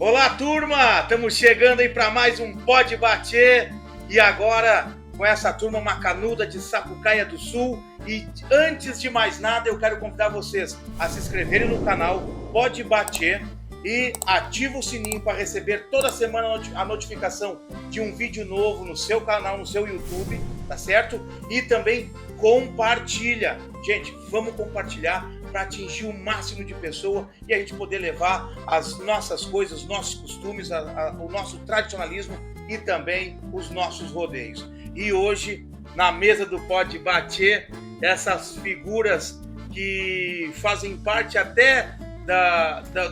Olá, turma! Estamos chegando aí para mais um Pode Bater e agora com essa turma macanuda de Sapucaia do Sul. E antes de mais nada, eu quero convidar vocês a se inscreverem no canal Pode Bater e ativa o sininho para receber toda semana a notificação de um vídeo novo no seu canal, no seu YouTube, tá certo? E também compartilha. Gente, vamos compartilhar para atingir o máximo de pessoa e a gente poder levar as nossas coisas, os nossos costumes, o nosso tradicionalismo e também os nossos rodeios. E hoje, na mesa do Pode Bater, essas figuras que fazem parte até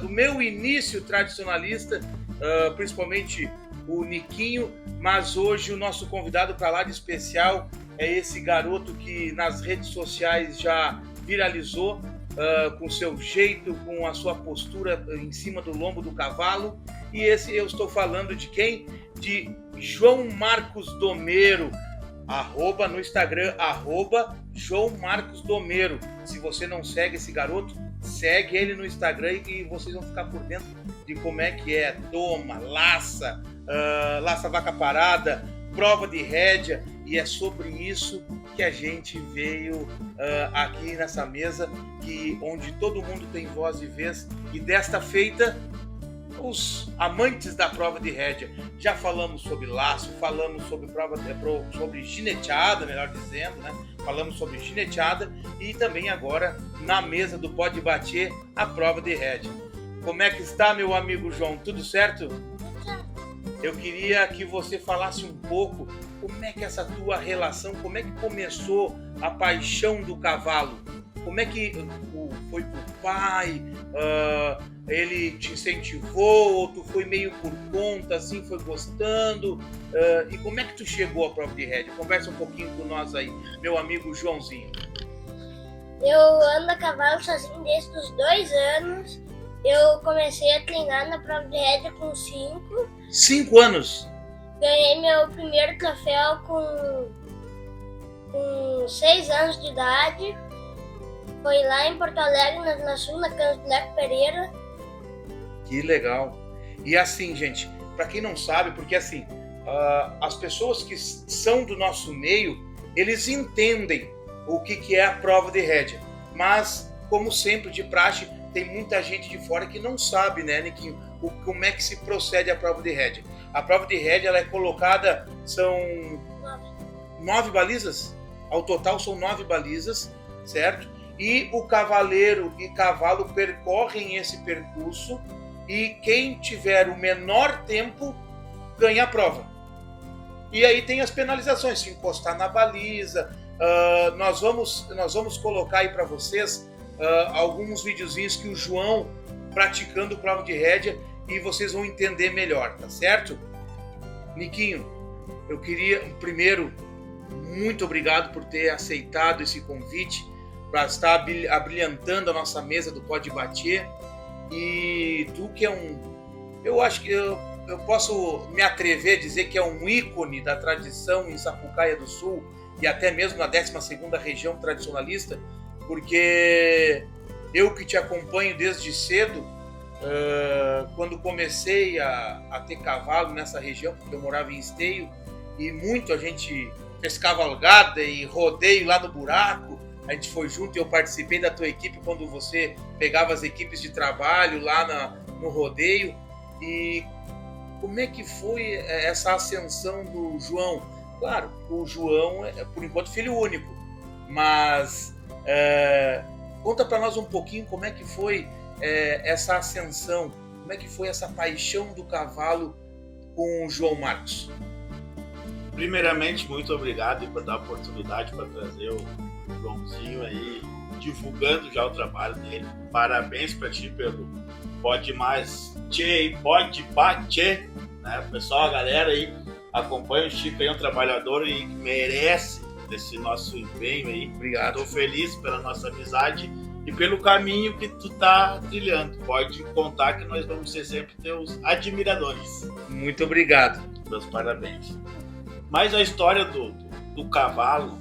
do meu início tradicionalista, principalmente o Niquinho, mas hoje o nosso convidado para lá de especial é esse garoto que nas redes sociais já viralizou, com seu jeito, com a sua postura em cima do lombo do cavalo. E esse eu estou falando de quem? De João Marcos Domero, no Instagram, João Marcos Domero. Se você não segue esse garoto, segue ele no Instagram e vocês vão ficar por dentro de como é que é doma, laça vaca parada, prova de rédea. E é sobre isso que a gente veio aqui nessa mesa, onde todo mundo tem voz e vez. E desta feita, os amantes da prova de rédea. Já falamos sobre laço, falamos sobre sobre gineteada, melhor dizendo, né? Falamos sobre gineteada e também agora, na mesa do Pode Bater, a prova de rédea. Como é que está, meu amigo João? Tudo certo? Eu queria que você falasse um pouco como é que essa tua relação, como é que começou a paixão do cavalo? Como é que foi com o pai? Ele te incentivou ou tu foi meio por conta, assim, foi gostando? E como é que tu chegou à prova de rédea? Conversa um pouquinho com nós aí, meu amigo Joãozinho. Eu ando a cavalo sozinho desde os 2 anos. Eu comecei a treinar na prova de rédea com 5. 5 anos? Ganhei meu primeiro troféu com 6 anos de idade. Foi lá em Porto Alegre, na Zona Sul, na casa do Leco Pereira. Que legal. E assim, gente, para quem não sabe, porque assim, as pessoas que são do nosso meio, eles entendem o que é a prova de rédea. Mas, como sempre, de praxe, tem muita gente de fora que não sabe, né, Niquinho, como é que se procede a prova de rédea. A prova de rédea, ela é colocada, são 9 balizas, ao total são 9 balizas, certo? E o cavaleiro e cavalo percorrem esse percurso e quem tiver o menor tempo ganha a prova. E aí tem as penalizações, se encostar na baliza. Nós vamos colocar aí para vocês alguns videozinhos que o João praticando prova de rédea e vocês vão entender melhor, tá certo? Niquinho, eu queria, primeiro, muito obrigado por ter aceitado esse convite para estar abrilhantando a nossa mesa do Pode Bater. E tu que eu acho que eu posso me atrever a dizer que é um ícone da tradição em Sapucaia do Sul e até mesmo na 12ª região tradicionalista, porque eu que te acompanho desde cedo, quando comecei a ter cavalo nessa região, porque eu morava em Esteio, e muito a gente fez cavalgada e rodeio lá no buraco, a gente foi junto e eu participei da tua equipe quando você pegava as equipes de trabalho lá no rodeio. E como é que foi essa ascensão do João? Claro, o João é, por enquanto, filho único, mas conta para nós um pouquinho como é que foi essa ascensão, como é que foi essa paixão do cavalo com o João Marcos. Primeiramente, muito obrigado por dar a oportunidade para trazer o Joãozinho aí, divulgando já o trabalho dele. Parabéns para ti pelo Pode Mais Tchê, Pode Bater, né? Pessoal, a galera aí acompanha o Chico aí, é um trabalhador e merece desse nosso empenho aí. Obrigado. Estou feliz pela nossa amizade e pelo caminho que tu tá trilhando. Pode contar que nós vamos ser sempre teus admiradores. Muito obrigado. Meus parabéns. Mas a história do cavalo,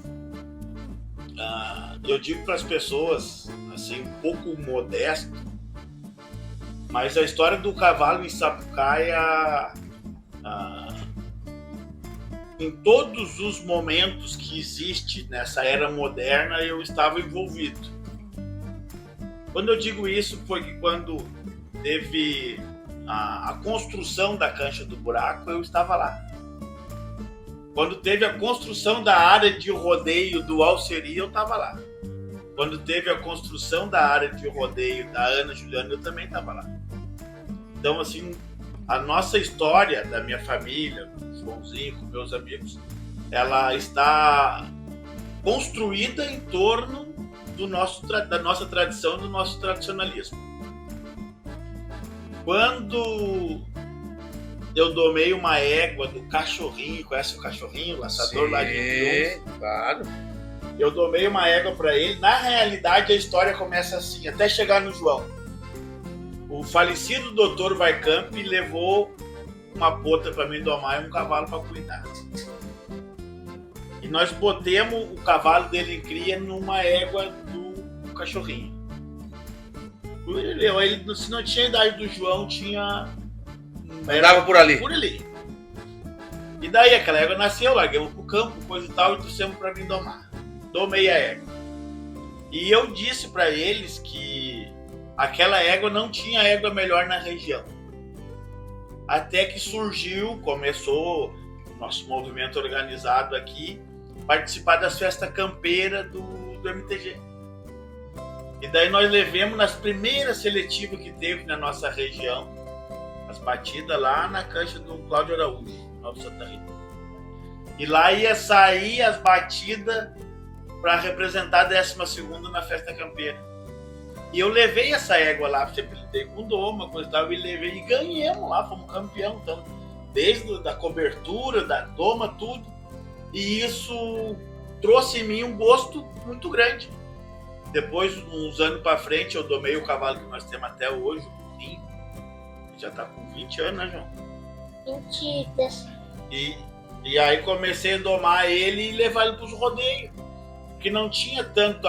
eu digo para as pessoas, assim, um pouco modesto, Mas a história do cavalo em Sapucaia, em todos os momentos que existe nessa era moderna, eu estava envolvido. Quando eu digo isso, foi que quando teve a construção da Cancha do Buraco, eu estava lá. Quando teve a construção da área de rodeio do Alceri, eu estava lá. Quando teve a construção da área de rodeio da Ana Juliana, eu também estava lá. Então, assim, a nossa história da minha família, com o Joãozinho, com meus amigos, ela está construída em torno da nossa tradição, do nosso tradicionalismo. Quando eu domei uma égua do Cachorrinho, conhece o Cachorrinho, o laçador? Sim, lá de Rio? Claro. Eu domei uma égua para ele. Na realidade, a história começa assim, até chegar no João. O falecido Dr. Vaicamp levou uma pota para mim domar e um cavalo para cuidar. E nós botemos o cavalo dele em cria numa égua do Cachorrinho. Ele, se não tinha a idade do João, andava por ali. Por ali. E daí aquela égua nasceu, larguemos pro campo, coisa e tal, e trouxemos para mim domar. Domei a égua. E eu disse para eles que aquela égua não tinha égua melhor na região. Até que começou o nosso movimento organizado aqui, participar das festas campeiras do MTG. E daí nós levamos nas primeiras seletivas que teve na nossa região, as batidas lá na cancha do Cláudio Araújo, Nova Santa Rita. E lá ia sair as batidas para representar a 12ª na festa campeira. E eu levei essa égua lá, sempre lidei com doma, coisa e tal, e levei e ganhamos lá, fomos campeão. Então, desde a cobertura, da doma, tudo. E isso trouxe em mim um gosto muito grande. Depois, uns anos para frente, eu domei o cavalo que nós temos até hoje, o Burrinho. Já está com 20 anos, né, João? 20. E aí comecei a domar ele e levar ele para os rodeios. Que não tinha tanto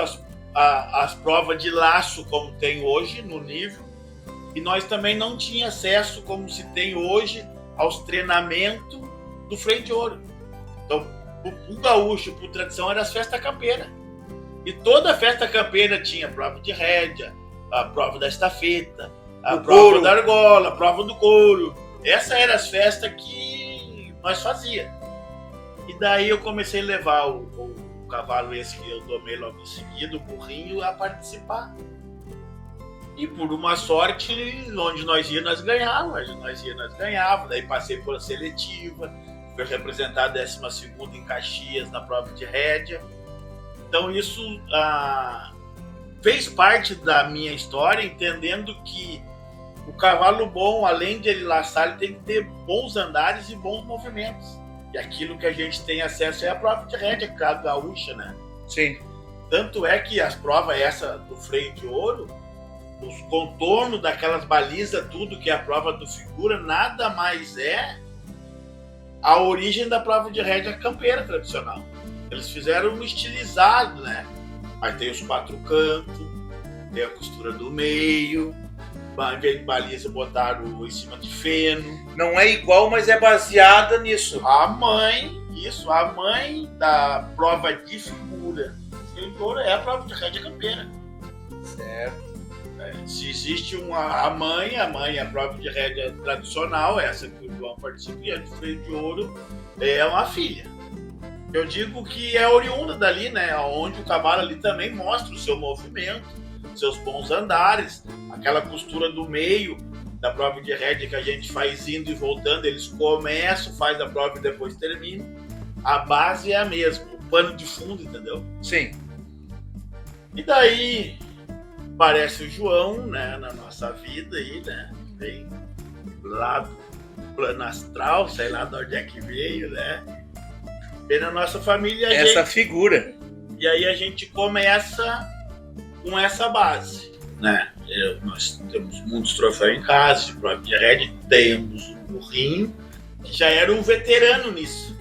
as provas de laço como tem hoje no nível, e nós também não tinha acesso como se tem hoje aos treinamentos do freio de ouro. Então, o gaúcho, por tradição, era as festas campeiras. E toda festa campeira tinha prova de rédea, a prova da estafeta, a prova da argola, a prova do couro. Essas eram as festas que nós fazíamos. E daí eu comecei a levar o cavalo esse que eu domei logo em seguida, o Burrinho, a participar. E por uma sorte, onde nós íamos, nós ganhávamos. Daí passei por a seletiva, fui representar a 12ª em Caxias na prova de rédea. Então isso fez parte da minha história, entendendo que o cavalo bom, além de ele laçar, ele tem que ter bons andares e bons movimentos. E aquilo que a gente tem acesso é a prova de rédea, que é a gaúcha, né? Sim. Tanto é que as provas essa do freio de ouro, os contornos daquelas balizas, tudo que é a prova do figura, nada mais é a origem da prova de rédea campeira tradicional. Eles fizeram um estilizado, né? Mas tem os 4 cantos, tem a costura do meio, em vez de baliza botaram em cima de feno. Não é igual, mas é baseada nisso. A mãe da prova de figura é a prova de rédea campeira. Certo. Se existe a mãe, a prova de rédea tradicional, essa que o João participa, e a de freio de ouro é uma filha. Eu digo que é oriunda dali, né? Onde o cavalo ali também mostra o seu movimento, seus bons andares, aquela costura do meio da prova de rédea que a gente faz indo e voltando, eles começam, faz a prova e depois terminam. A base é a mesma, o pano de fundo, entendeu? Sim. E daí aparece o João, né, na nossa vida aí, né? Vem lá do plano astral, sei lá de onde é que veio, né? Vem na nossa família. Essa figura. E aí a gente começa com essa base, né? Nós temos muitos troféus em casa, de prova de rédea, temos o Burrinho, que já era um veterano nisso.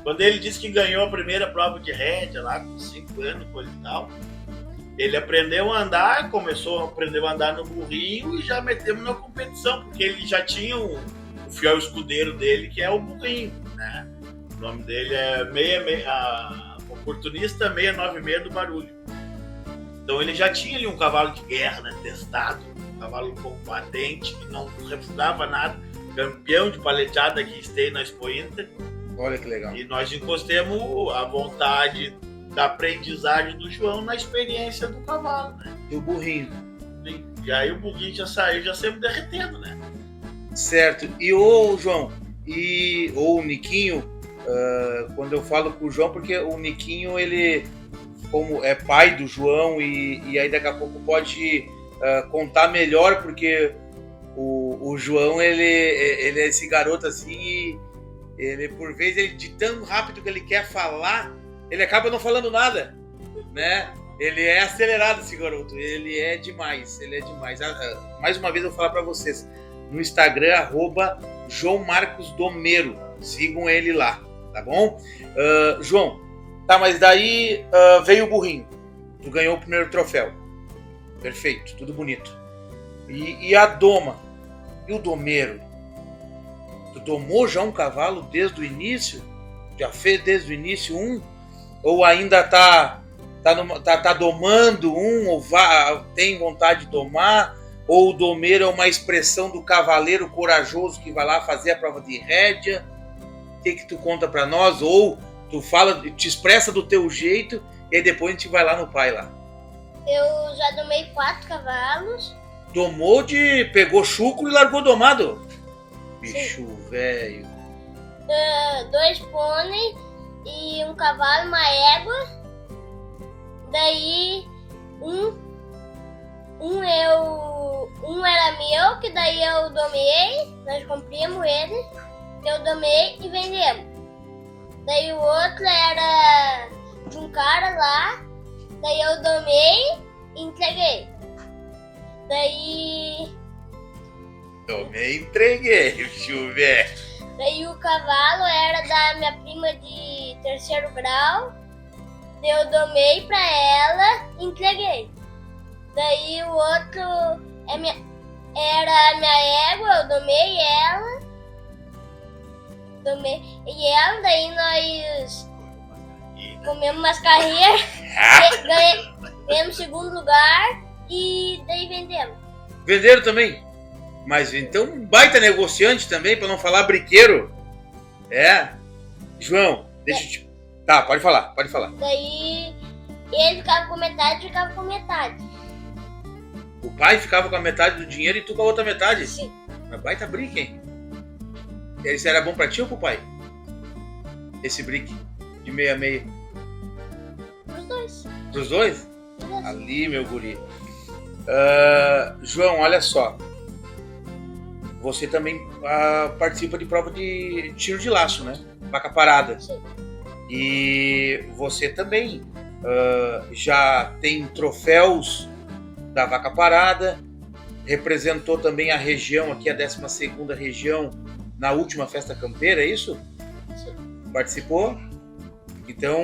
Quando ele disse que ganhou a primeira prova de rédea lá com 5 anos, coisa e tal, Ele aprendeu a andar, aprendeu a andar no burrinho e já metemos na competição, porque ele já tinha o fiel escudeiro dele, que é o burrinho, né? O nome dele é Oportunista 696 do Barulho. Então ele já tinha ali um cavalo de guerra, né? Testado, um cavalo combatente, que não refutava nada, campeão de paleteada que esteja na Expo Inter. Olha que legal. E nós encostemos a vontade da aprendizagem do João na experiência do cavalo, né? E o burrinho. E aí o burrinho já saiu, já sempre derretendo, né? Certo. E o João, ou o Niquinho, quando eu falo com o João, porque o Niquinho, ele, como é pai do João, e aí daqui a pouco pode contar melhor, porque o João, ele é esse garoto assim, e ele, por vezes, de tão rápido que ele quer falar, ele acaba não falando nada, né? Ele é acelerado, esse garoto. Ele é demais. Mais uma vez eu vou falar para vocês. No Instagram, @JoãoMarcosDomero. Sigam ele lá, tá bom? João, tá, mas daí veio o burrinho. Tu ganhou o primeiro troféu. Perfeito, tudo bonito. E a doma? E o domero? Tu domou já um cavalo desde o início? Já fez desde o início um? Ou ainda tá domando um? Ou tem vontade de domar? Ou o domero é uma expressão do cavaleiro corajoso que vai lá fazer a prova de rédea? O que tu conta pra nós? Ou tu fala, te expressa do teu jeito e aí depois a gente vai lá no pai lá. Eu já domei 4 cavalos. Pegou chucro e largou domado? Bicho velho. 2 pônei e um cavalo, uma égua. Daí um era meu, que daí eu domei, nós compramos ele, eu domei e vendemos. Daí o outro era de um cara lá, daí eu domei e entreguei. Daí entreguei, chuvé. Daí o cavalo era da minha prima de 3º grau, daí eu domei pra ela e entreguei. Daí o outro era a minha égua, eu domei ela. Daí nós comemos umas carreiras, ganhamos 2º lugar e daí vendemos. Venderam também? Mas então um baita negociante também, pra não falar briqueiro. João, deixa eu te... Tá, pode falar. Daí ele ficava com metade e ficava com metade. O pai ficava com a metade do dinheiro e tu com a outra metade? Sim. Mas baita brick, hein? Esse era bom pra ti ou pro pai? Esse brick de 6 Os dois. Pros dois? Ali, meu guri. João, olha só. Você também participa de prova de tiro de laço, né? Vaca parada. Sim. E você também já tem troféus da vaca parada, representou também a região, aqui a 12ª região, na última festa campeira, é isso? Sim. Participou? Então,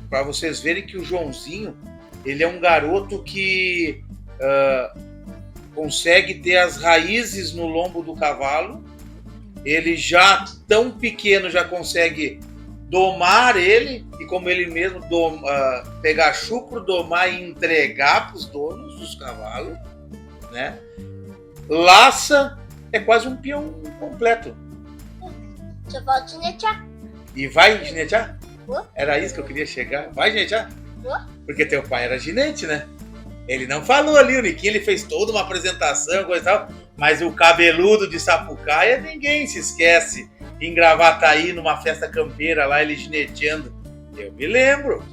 para vocês verem que o Joãozinho, ele é um garoto que consegue ter as raízes no lombo do cavalo. Ele já, tão pequeno, já consegue domar ele, e como ele mesmo pegar chucro, domar e entregar para os donos dos cavalos, né? Laça, é quase um peão completo. Só falta ginetear. E vai ginetear? Vou. Era isso que eu queria chegar. Vai ginetear? Vou. Porque teu pai era ginete, né? Ele não falou ali, o Niquinho, ele fez toda uma apresentação, coisa e tal, mas o cabeludo de Sapucaia, ninguém se esquece. Em Gravataí, numa festa campeira lá, ele gineteando. Eu me lembro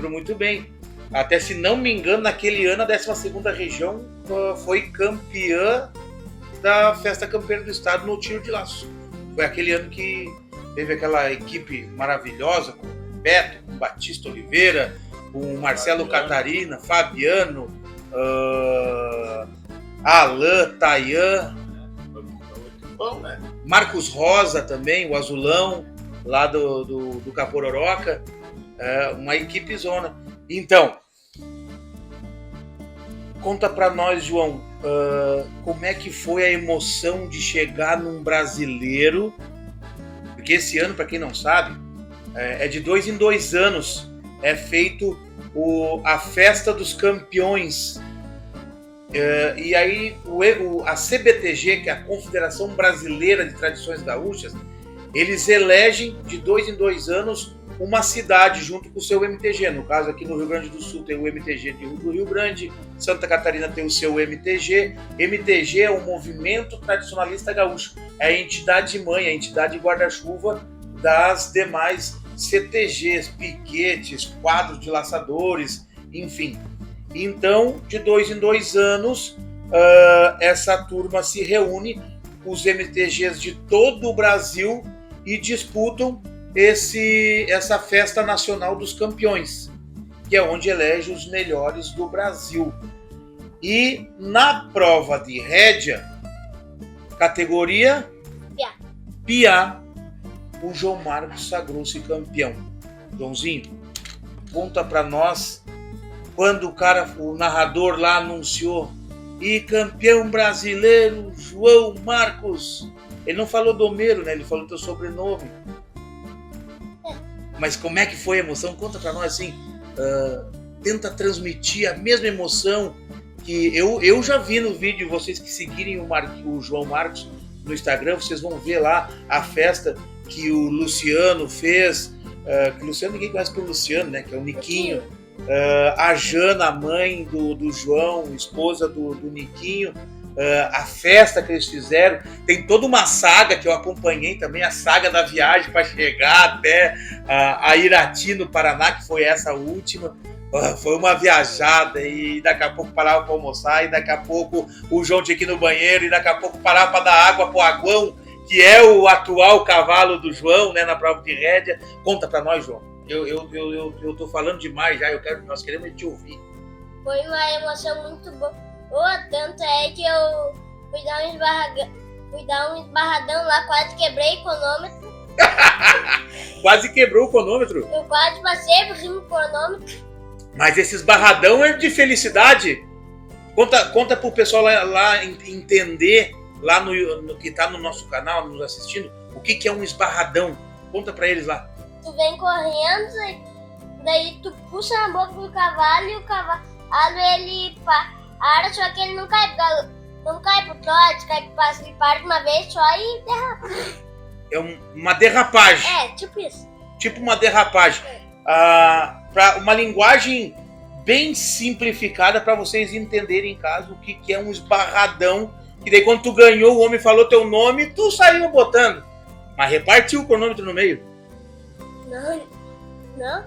muito bem. Até, se não me engano, naquele ano a 12ª região foi campeã da festa campeira do estado no tiro de laço. Foi aquele ano que teve aquela equipe maravilhosa, com o Beto, com o Batista Oliveira, com o Marcelo Catarina, Fabiano, Alain, Tayan, Marcos Rosa também, o Azulão, lá do Capororoca, uma equipe zona. Então, Conta para nós, João, como é que foi a emoção de chegar num brasileiro? Porque esse ano, para quem não sabe, é de 2 em 2 anos. É feito a Festa dos Campeões. E aí a CBTG, que é a Confederação Brasileira de Tradições Gaúchas, eles elegem de 2 em 2 anos uma cidade junto com o seu MTG. No caso, aqui no Rio Grande do Sul tem o MTG do Rio Grande, Santa Catarina tem o seu MTG. MTG é o Movimento Tradicionalista Gaúcho, é a entidade mãe, a entidade guarda-chuva das demais CTGs, piquetes, quadros de laçadores, enfim. Então, de 2 em 2 anos, essa turma se reúne, os MTGs de todo o Brasil, e disputam essa Festa Nacional dos Campeões, que é onde elege os melhores do Brasil. E na prova de rédea, categoria Piá, o João Marcos sagrou-se campeão. Joãozinho, conta para nós quando o narrador lá anunciou e campeão brasileiro João Marcos. Ele não falou Domero, né? Ele falou teu sobrenome. Mas como é que foi a emoção? Conta pra nós assim, tenta transmitir a mesma emoção que eu já vi no vídeo. Vocês que seguirem o João Marcos no Instagram, vocês vão ver lá a festa que o Luciano fez. Que o Luciano ninguém conhece pelo Luciano, né? Que é o Niquinho. A Jana, a mãe do João, esposa do Niquinho. A festa que eles fizeram, tem toda uma saga que eu acompanhei também, a saga da viagem para chegar até a Irati, no Paraná, que foi essa última. Foi uma viajada, e daqui a pouco parava para almoçar, e daqui a pouco o João tinha que ir no banheiro, e daqui a pouco parava para dar água pro Aguão, que é o atual cavalo do João, né, na prova de rédea. Conta para nós, João. Eu tô falando demais já, nós queremos te ouvir. Foi uma emoção muito boa. Tanto é que eu fui dar um esbarradão lá, quase quebrei o cronômetro. Quase quebrou o cronômetro? Eu quase passei por cima do cronômetro. Mas esse esbarradão é de felicidade? Conta pro pessoal lá entender, lá no que tá no nosso canal, nos assistindo, o que é um esbarradão. Conta pra eles lá. Tu vem correndo, daí tu puxa na boca do cavalo e o cavalo ele para, só que ele não cai pro trote, cai pro passo, ele para de uma vez só e derrapa. É uma derrapagem. Tipo isso. Tipo uma derrapagem. Para uma linguagem bem simplificada para vocês entenderem em casa o que é um esbarradão. Que daí quando tu ganhou, o homem falou teu nome, tu saiu botando. Mas repartiu o cronômetro no meio. Não.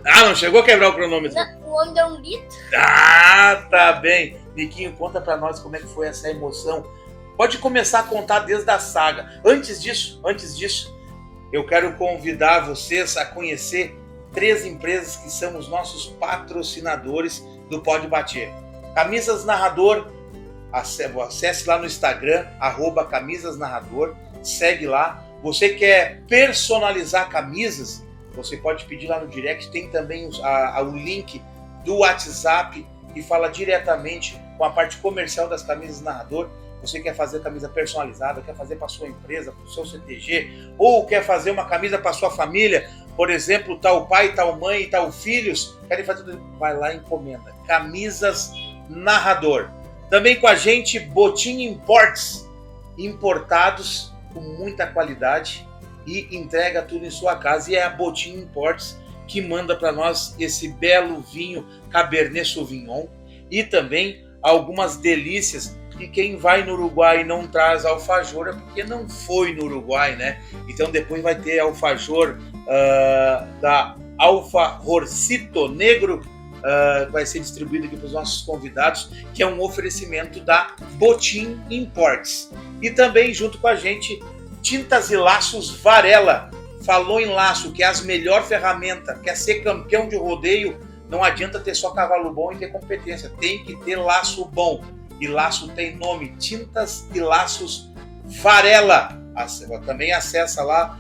Não chegou a quebrar o cronômetro. Não, o homem deu um grito. Tá bem. Niquinho, conta pra nós como é que foi essa emoção. Pode começar a contar desde a saga. Antes disso, eu quero convidar vocês a conhecer 3 empresas que são os nossos patrocinadores do Pode Bater. Camisas Narrador, acesse lá no Instagram, @camisasnarrador, segue lá. Você quer personalizar camisas? Você pode pedir lá no direct, tem também o link do WhatsApp que fala diretamente com a parte comercial das camisas Narrador. Você quer fazer camisa personalizada, quer fazer para sua empresa, para o seu CTG, ou quer fazer uma camisa para sua família, por exemplo, tal pai, tal mãe, tal filhos, querem fazer tudo, vai lá e encomenda. Camisas Narrador. Também com a gente, Botim Imports, importados com muita qualidade e entrega tudo em sua casa. E é a Botim Imports que manda para nós esse belo vinho Cabernet Sauvignon e também algumas delícias. E quem vai no Uruguai e não traz alfajor é porque não foi no Uruguai, né? Então depois vai ter alfajor da Alfajorcito Negro, vai ser distribuído aqui para os nossos convidados, que é um oferecimento da Botim Imports. E também junto com a gente, Tintas e Laços Varela. Falou em laço, que é a melhor ferramenta. Quer ser campeão de rodeio, não adianta ter só cavalo bom e ter competência. Tem que ter laço bom. E laço tem nome, Tintas e Laços Varela. Também acessa lá,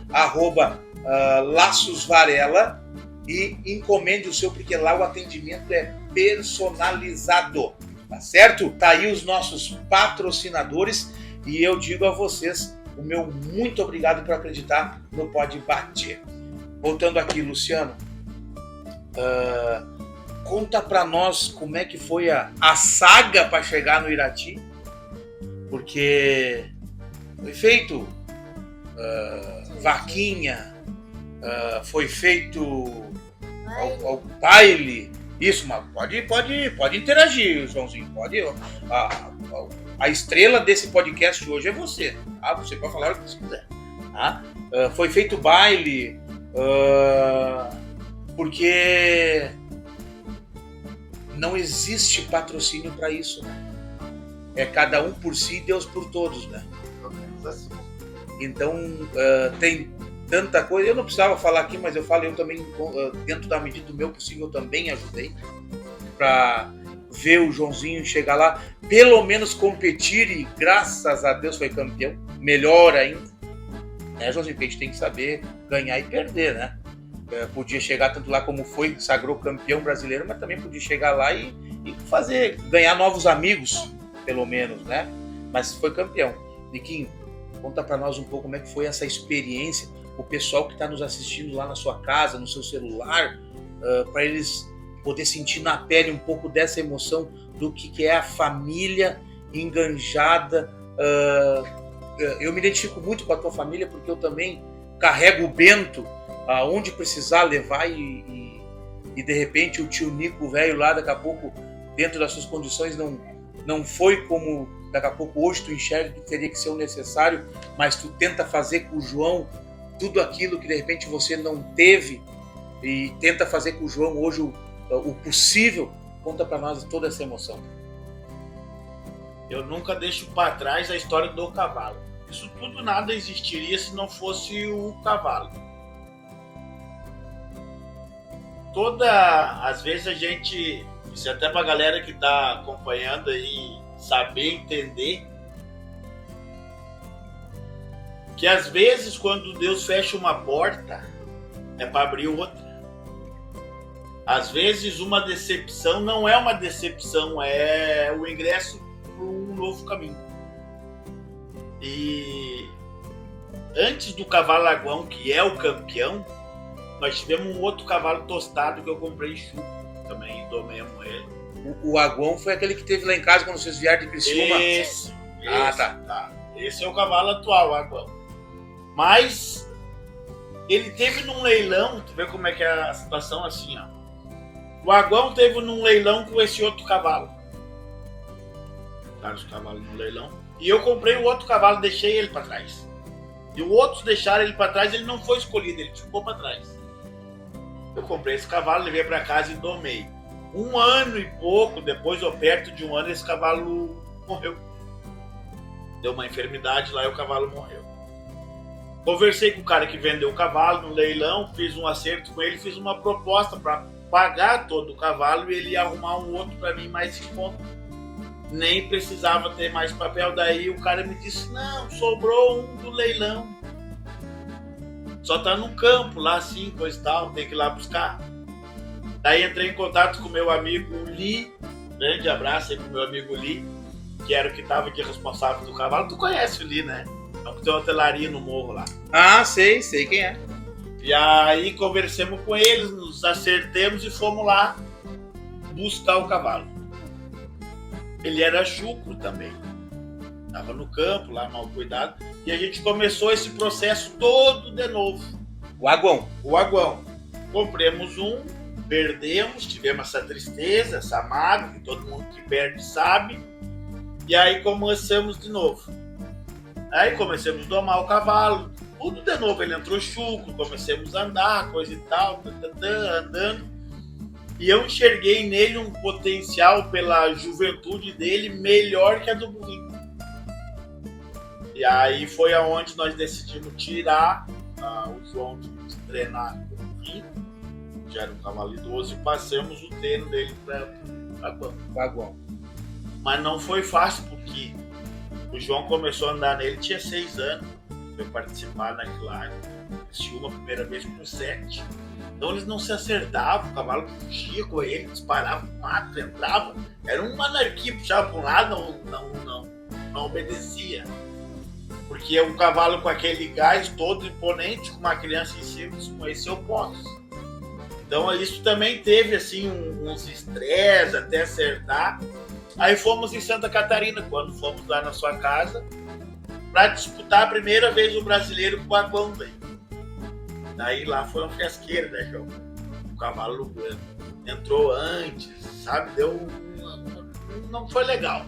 @Laços Varela, e encomende o seu, porque lá o atendimento é personalizado. tá certo? Tá aí os nossos patrocinadores e eu digo a vocês o meu muito obrigado por acreditar no Pode Bater. Voltando aqui, Luciano, conta pra nós como é que foi a saga para chegar no Irati, porque foi feito vaquinha, foi feito ao baile. Isso, mas pode interagir, Joãozinho. Pode. A estrela desse podcast hoje é você. Tá? Você pode falar o que você quiser. Tá? Foi feito baile, porque não existe patrocínio para isso, né? É cada um por si, Deus por todos, né? Então tem tanta coisa. Eu não precisava falar aqui, mas eu falo, eu também, dentro da medida do meu possível, eu também ajudei para ver o Joãozinho chegar lá, pelo menos competir, e graças a Deus foi campeão, melhor ainda, né, Joãozinho? Porque a gente tem que saber ganhar e perder, né? Podia chegar tanto lá como foi, sagrou campeão brasileiro, mas também podia chegar lá e ganhar novos amigos, pelo menos, né? Mas foi campeão. Niquinho, conta para nós um pouco como é que foi essa experiência, o pessoal que está nos assistindo lá na sua casa, no seu celular, para eles poder sentir na pele um pouco dessa emoção do que é a família enganjada. Eu me identifico muito com a tua família, porque eu também carrego o Bento aonde precisar levar e de repente o tio Nico, velho lá, daqui a pouco, dentro das suas condições, não foi como daqui a pouco hoje tu enxerga que teria que ser o necessário, mas tu tenta fazer com o João tudo aquilo que de repente você não teve e tenta fazer com o João hoje o possível. Conta para nós toda essa emoção. Eu nunca deixo para trás a história do cavalo. Isso tudo nada existiria se não fosse o cavalo. Às vezes a gente, isso até pra galera que tá acompanhando aí saber entender, que às vezes quando Deus fecha uma porta é para abrir outra. Às vezes uma decepção não é uma decepção, é o ingresso para um novo caminho. E antes do cavalo Aguão, que é o campeão, nós tivemos um outro cavalo tostado que eu comprei em Chuco, também domemos ele. O Aguão foi aquele que teve lá em casa quando vocês vieram de Criciúma? Esse, tá. Esse é o cavalo atual, o Aguão. Mas ele teve num leilão, tu vê como é que é a situação assim, ó. O Aguão teve num leilão com esse outro cavalo. Vários cavalos no leilão. E eu comprei o outro cavalo, deixei ele para trás. E os outros deixaram ele para trás, ele não foi escolhido, ele ficou para trás. Eu comprei esse cavalo, levei para casa e domei. 1 ano e pouco, depois, ou perto de 1 ano, esse cavalo morreu. Deu uma enfermidade lá e o cavalo morreu. Conversei com o cara que vendeu o cavalo no leilão, fiz um acerto com ele, fiz uma proposta para pagar todo o cavalo e ele ia arrumar um outro para mim mais em conta. Nem precisava ter mais papel. Daí o cara me disse, não, sobrou um do leilão. Só tá no campo lá assim, coisa e tal, tem que ir lá buscar. Daí entrei em contato com o meu amigo Li, grande abraço aí pro meu amigo Li, que era o que estava aqui responsável do cavalo. Tu conhece o Li, né? É um que tem uma hotelaria no morro lá. Ah, sei quem é. E aí conversamos com eles, nos acertemos e fomos lá buscar o cavalo. Ele era chucro também. Estava no campo, lá mal cuidado. E a gente começou esse processo todo de novo. O Aguão. O Aguão. Compramos um, perdemos, tivemos essa tristeza, essa mágoa, que todo mundo que perde sabe. E aí começamos de novo. Aí começamos a domar o cavalo, tudo de novo. Ele entrou chucro, começamos a andar, coisa e tal, andando. E eu enxerguei nele um potencial pela juventude dele melhor que a do burrinho. E aí foi aonde nós decidimos tirar o João de treinar com o burrinho, já era um cavalo idoso, e passamos o treino dele para o Aguão. Mas não foi fácil, porque o João começou a andar nele, tinha 6 anos, foi participar naquela Criciúma a primeira vez com 7. Então eles não se acertavam, o cavalo fugia com ele, disparava no mato, entrava. Era uma anarquia, puxava para um lado, não obedecia. Porque o cavalo com aquele gás todo imponente, com uma criança em cima, desconhecia o poço. Então isso também teve assim uns estresses até acertar. Aí fomos em Santa Catarina, quando fomos lá na sua casa, para disputar a primeira vez o brasileiro com o Aguão. Daí lá foi uma fiasqueira, né, João? O cavalo entrou antes, sabe? Não foi legal.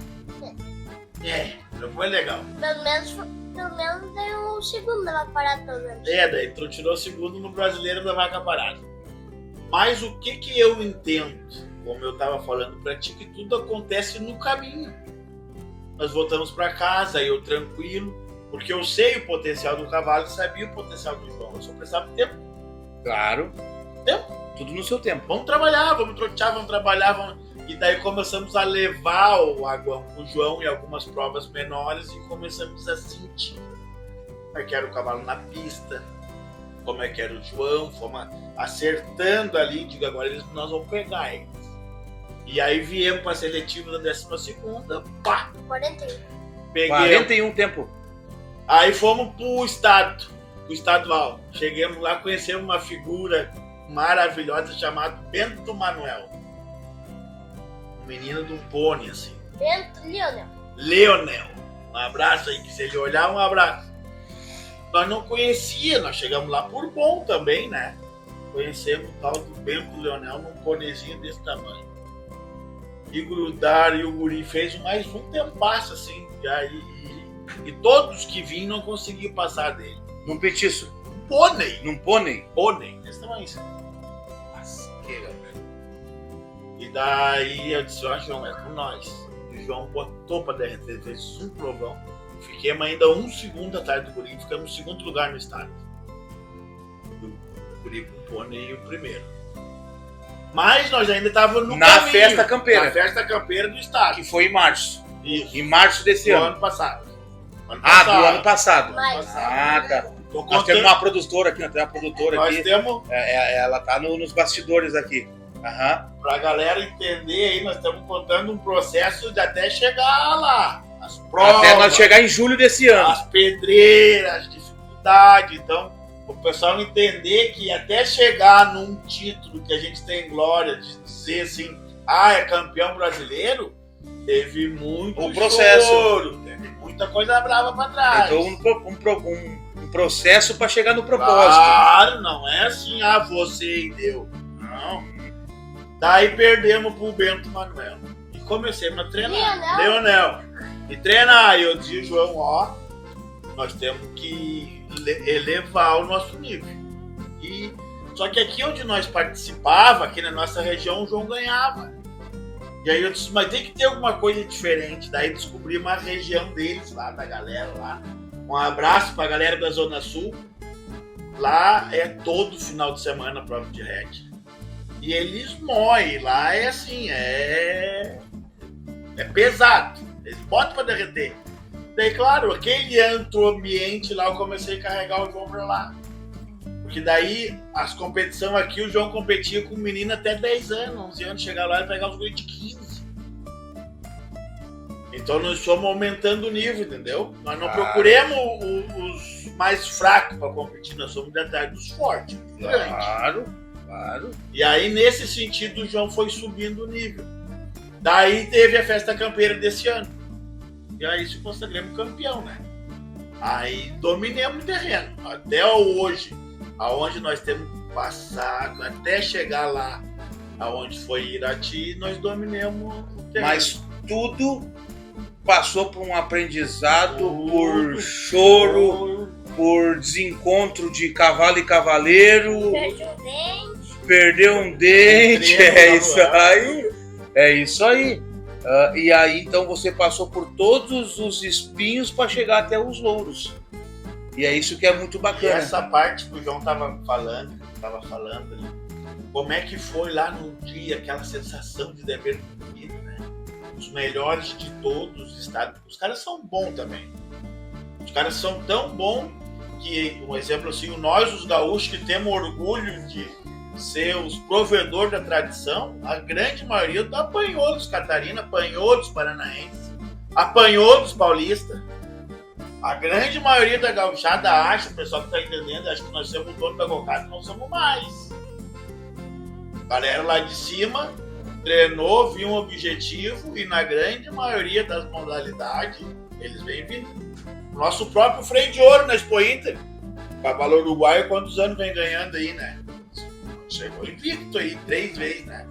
Não foi legal. Pelo menos deu um segundo na maratona. Daí tirou o segundo no brasileiro da vaca parada. Mas o que eu entendo, como eu estava falando para ti, que tudo acontece no caminho. Nós voltamos para casa, eu tranquilo, porque eu sei o potencial do cavalo e sabia o potencial do João. Eu só precisava de tempo. Claro. Tempo. Tudo no seu tempo. Vamos trabalhar, vamos trotear, vamos trabalhar. E daí começamos a levar o João em algumas provas menores e começamos a sentir como é que era o cavalo na pista, como é que era o João, fomos acertando ali, digo, agora nós vamos pegar eles. E aí viemos para a seletiva da 12ª, pá! 41. Peguei. 41 tempo. Aí fomos pro estadual. Chegamos lá, conhecemos uma figura maravilhosa chamada Bento Manuel. Um menino de um pônei, assim. Bento Leonel. Um abraço aí, que se ele olhar, um abraço. Nós não conhecíamos, nós chegamos lá por bom também, né? Conhecemos o tal do Bento Leonel num pôneizinho desse tamanho. E grudaram, e o guri fez mais um tempasso, assim. E todos que vinham não conseguiam passar dele. Num petiço. Pônei. Num pônei. Pônei, desse tamanho. Nossa, que legal. E daí eu disse, ó, João, é com nós. E o João botou pra derreter, fez um provão. Fiquemos ainda 1 segundo atrás do guri, ficamos em 2º lugar no estado. O guri com o pônei e o primeiro. Mas nós ainda estávamos no Na caminho. festa campeira. Na festa campeira do estado. Que foi em março. Isso. Em março desse Do ano. ano passado. Do ano passado. Mas- Ah, tá. Tô Nós contando- temos uma produtora aqui, Nós aqui. temos, Ela tá nos bastidores aqui. Aham. pra galera entender aí, nós estamos contando um processo de até chegar lá. As provas, Até nós chegar em julho desse ano. as pedreiras, as dificuldades. Então, o pessoal entender que até chegar num título que a gente tem glória de dizer assim, é campeão brasileiro, teve muito Um processo. choro, teve muita coisa brava pra trás. Então, um processo para chegar no propósito. Claro, não é assim, você e deu. Não. Daí perdemos pro Bento Manuel. E comecemos a treinar. Leonel. E treinar. E eu dizia, João, ó, nós temos que elevar o nosso nível. Só que aqui onde nós participava, aqui na nossa região, o João ganhava. E aí eu disse, mas tem que ter alguma coisa diferente. Daí descobri uma região deles lá, da galera lá. Um abraço pra galera da Zona Sul. Lá é todo final de semana prova de rede. E eles moem. Lá é assim, é pesado. Eles botam pra derreter. Daí, claro, aquele ambiente lá, eu comecei a carregar o João pra lá. Porque daí, as competições aqui, o João competia com um menino até 10 anos, 11 anos, chegar lá e pegar os guris de 15. Então nós fomos aumentando o nível, entendeu? Nós não procuremos os mais fracos para competir, nós somos atrás dos fortes. Claro. E aí, nesse sentido, o João foi subindo o nível. Daí teve a festa campeira desse ano. E aí se consagramos campeão, né? Aí dominamos o terreno. Até hoje, aonde nós temos passado, até chegar lá, aonde foi Irati, nós dominamos o terreno. Mas tudo passou por um aprendizado, por choro, por desencontro de cavalo e cavaleiro, perdeu um dente, é isso aí. E aí então você passou por todos os espinhos para chegar até os louros. E é isso que é muito E bacana. essa parte que o João estava falando ali, como é que foi lá no dia, aquela sensação de dever cumprido, né? Os melhores de todos os estados. Os caras são bons também. Os caras são tão bons que, um exemplo assim, nós, os gaúchos, que temos orgulho ser os provedores da tradição, a grande maioria apanhou dos Catarina, apanhou dos paranaenses, apanhou dos paulistas. A grande maioria da gauchada acha, o pessoal que está entendendo, acha que nós somos o dono da cocada, não somos mais. A galera lá de cima treinou, viu um objetivo e na grande maioria das modalidades eles vêm vindo. O nosso próprio freio de ouro na Expo Inter, o cavalo uruguaio, quantos anos vem ganhando aí, né? Chegou invicto aí 3 vezes, né?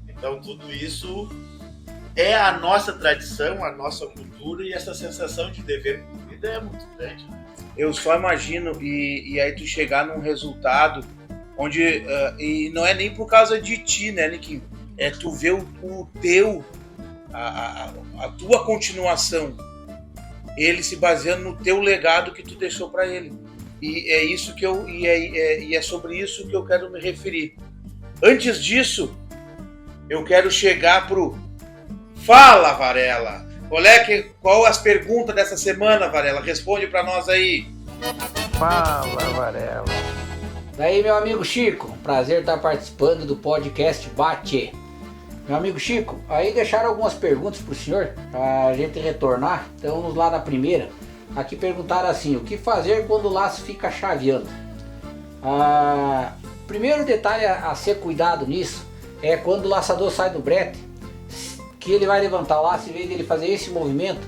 Então tudo isso é a nossa tradição, a nossa cultura e essa sensação de dever cumprido é muito grande. Eu só imagino, e aí tu chegar num resultado onde, e não é nem por causa de ti, né, Niquinho? É tu ver o teu, a tua continuação, ele se baseando no teu legado que tu deixou para ele. E é isso que é sobre isso que eu quero me referir. Antes disso, eu quero chegar pro Fala, Varela. Qual as perguntas dessa semana, Varela? Responde para nós aí. Fala, Varela. Daí, meu amigo Chico, prazer estar participando do podcast Bate. Meu amigo Chico, aí deixaram algumas perguntas pro senhor, pra gente retornar. Então vamos lá na primeira. Aqui perguntaram assim, o que fazer quando o laço fica chaveando? Primeiro detalhe a ser cuidado nisso é quando o laçador sai do brete, que ele vai levantar o laço, em vez de ele fazer esse movimento,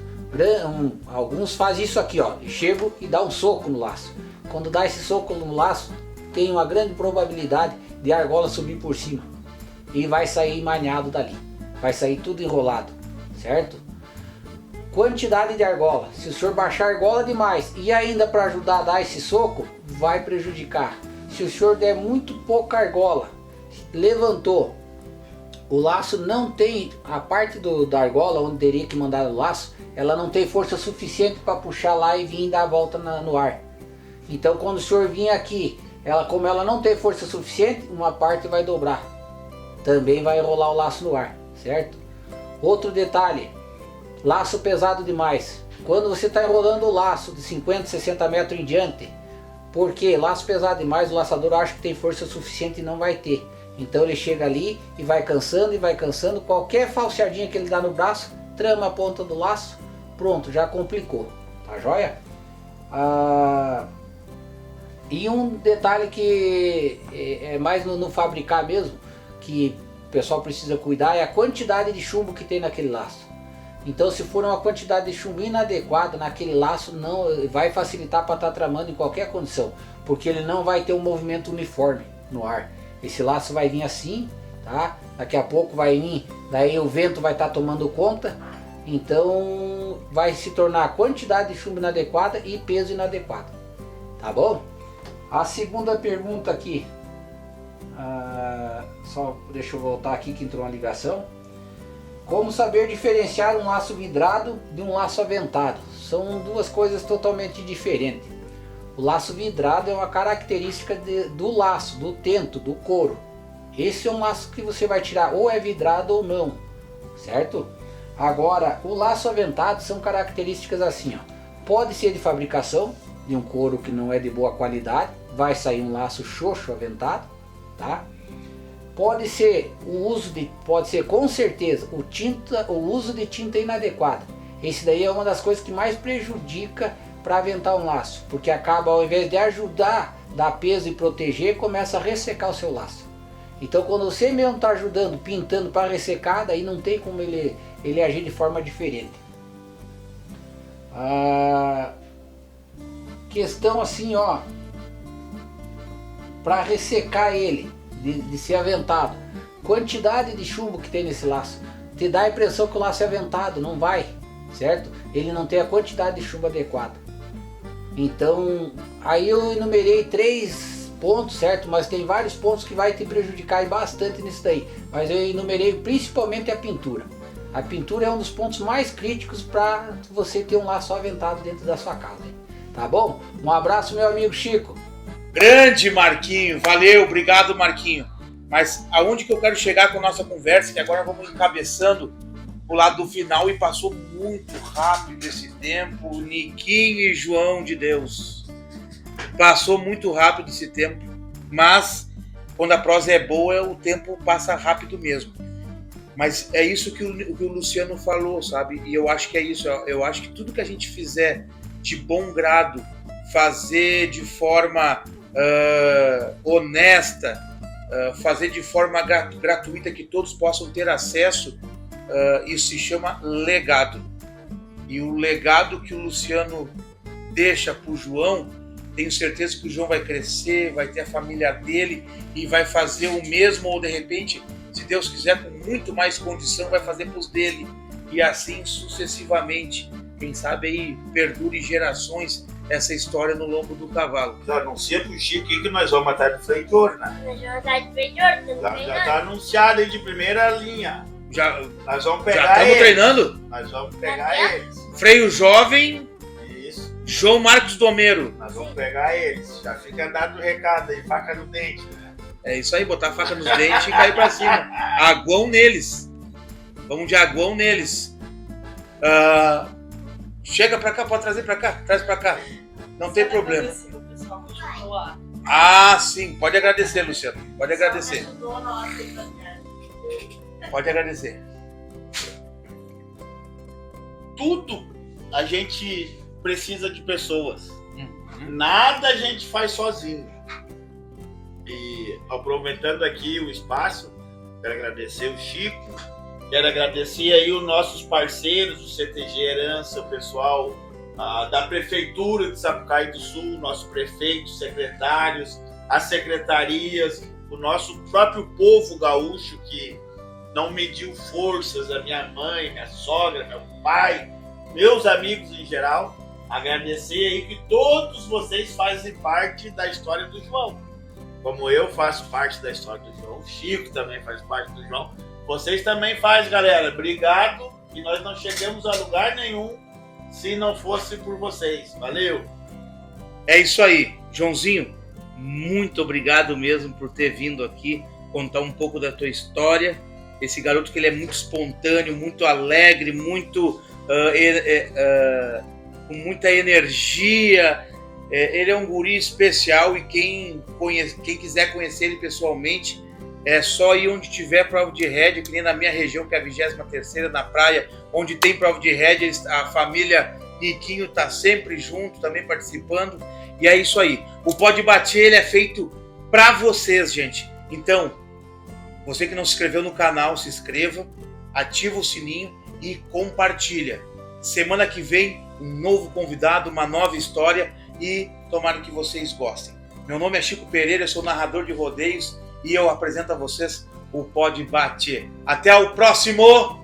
alguns fazem isso aqui, ó, chegam e dá um soco no laço. Quando dá esse soco no laço, tem uma grande probabilidade de a argola subir por cima e vai sair maniado dali, vai sair tudo enrolado, certo? Quantidade de argola, se o senhor baixar a argola demais e ainda para ajudar a dar esse soco, vai prejudicar. Se o senhor der muito pouca argola, levantou, o laço não tem, a parte da argola onde teria que mandar o laço, ela não tem força suficiente para puxar lá e vir dar a volta no ar. Então quando o senhor vir aqui, como ela não tem força suficiente, uma parte vai dobrar, também vai enrolar o laço no ar, certo? Outro detalhe, laço pesado demais. Quando você está enrolando o laço de 50, 60 metros em diante, porque laço pesado demais, o laçador acha que tem força suficiente e não vai ter. Então ele chega ali e vai cansando, qualquer falseadinha que ele dá no braço, trama a ponta do laço, pronto, já complicou, tá joia? E um detalhe que é mais no fabricar mesmo, que o pessoal precisa cuidar, é a quantidade de chumbo que tem naquele laço. Então se for uma quantidade de chumbo inadequada naquele laço, não vai facilitar para estar tramando em qualquer condição, porque ele não vai ter um movimento uniforme no ar. Esse laço vai vir assim, tá? Daqui a pouco vai vir, daí o vento vai estar tomando conta, então vai se tornar quantidade de chumbo inadequada e peso inadequado, tá bom? A segunda pergunta aqui, só deixa eu voltar aqui que entrou uma ligação. Como saber diferenciar um laço vidrado de um laço aventado? São duas coisas totalmente diferentes. O laço vidrado é uma característica do laço, do tento, do couro. Esse é um laço que você vai tirar ou é vidrado ou não, certo? Agora, o laço aventado são características assim, ó. Pode ser de fabricação, de um couro que não é de boa qualidade, vai sair um laço xoxo aventado, tá? Pode ser pode ser com certeza o uso de tinta inadequada. Esse daí é uma das coisas que mais prejudica para aventar um laço, porque acaba, ao invés de ajudar, dar peso e proteger, começa a ressecar o seu laço. Então quando você mesmo está ajudando, pintando para ressecar, daí não tem como ele agir de forma diferente. Questão assim, ó, para ressecar ele, de ser aventado, quantidade de chumbo que tem nesse laço, te dá a impressão que o laço é aventado, não vai, certo? Ele não tem a quantidade de chumbo adequada. Então, aí eu enumerei 3 pontos, certo? Mas tem vários pontos que vai te prejudicar bastante nisso daí. Mas eu enumerei principalmente a pintura. A pintura é um dos pontos mais críticos para você ter um laço aventado dentro da sua casa. Tá bom? Um abraço, meu amigo Chico. Grande Marquinho, valeu, obrigado Marquinho. Mas aonde que eu quero chegar com a nossa conversa, que agora vamos encabeçando o lado do final e passou muito rápido esse tempo, Niquinho e João de Deus. Passou muito rápido esse tempo, mas quando a prosa é boa, o tempo passa rápido mesmo. Mas é isso que o Luciano falou, sabe? E eu acho que é isso. Eu acho que tudo que a gente fizer de bom grado, fazer de forma honesta, fazer de forma gratuita, que todos possam ter acesso, isso se chama legado. E o legado que o Luciano deixa para o João, tenho certeza que o João vai crescer, vai ter a família dele e vai fazer o mesmo, ou de repente, se Deus quiser, com muito mais condição, vai fazer para os dele. E assim sucessivamente. Quem sabe aí perdure gerações essa história no lombo do cavalo. Já anuncia pro Chico que nós vamos matar de freio de ouro, né? Nós vamos estar de freio de ouro, Já tá anunciado aí de primeira linha. Nós vamos pegar estamos eles. treinando? Nós vamos pegar eles. Freio Jovem, Isso. João Marcos Domero. Nós vamos pegar eles. Já fica dado o recado aí, faca no dente, né? É isso aí, botar a faca nos dentes e cair pra cima. Aguão neles. Vamos de aguão neles. Chega pra cá, pode trazer pra cá. Traz pra cá. Não tem problema. O pessoal que ajudou lá. Ah, sim. Pode agradecer, Luciano. Pode agradecer. Ajudou nós aí pra trás. Pode agradecer. Tudo a gente precisa de pessoas. Nada a gente faz sozinho. E aproveitando aqui o espaço, quero agradecer o Chico, quero agradecer aí os nossos parceiros, o CTG Herança, o pessoal da Prefeitura de Sapucaí do Sul, nosso prefeito, secretários, as secretarias, o nosso próprio povo gaúcho que não mediu forças, a minha mãe, minha sogra, meu pai, meus amigos em geral. Agradecer aí que todos vocês fazem parte da história do João. Como eu faço parte da história do João, o Chico também faz parte do João. Vocês também fazem, galera. Obrigado. E nós não chegamos a lugar nenhum se não fosse por vocês. Valeu! É isso aí. Joãozinho, muito obrigado mesmo por ter vindo aqui contar um pouco da tua história. Esse garoto que ele é muito espontâneo, muito alegre, muito com muita energia. Ele é um guri especial e quem quiser conhecer ele pessoalmente, é só ir onde tiver prova de rédea, que nem na minha região, que é a 23ª, na praia, onde tem prova de rédea, a família Niquinho está sempre junto, também participando. E é isso aí. O Pode Bater, ele é feito para vocês, gente. Então, você que não se inscreveu no canal, se inscreva, ativa o sininho e compartilha. Semana que vem, um novo convidado, uma nova história e tomara que vocês gostem. Meu nome é Chico Pereira, eu sou narrador de rodeios e eu apresento a vocês o Pode Bater. Até o próximo!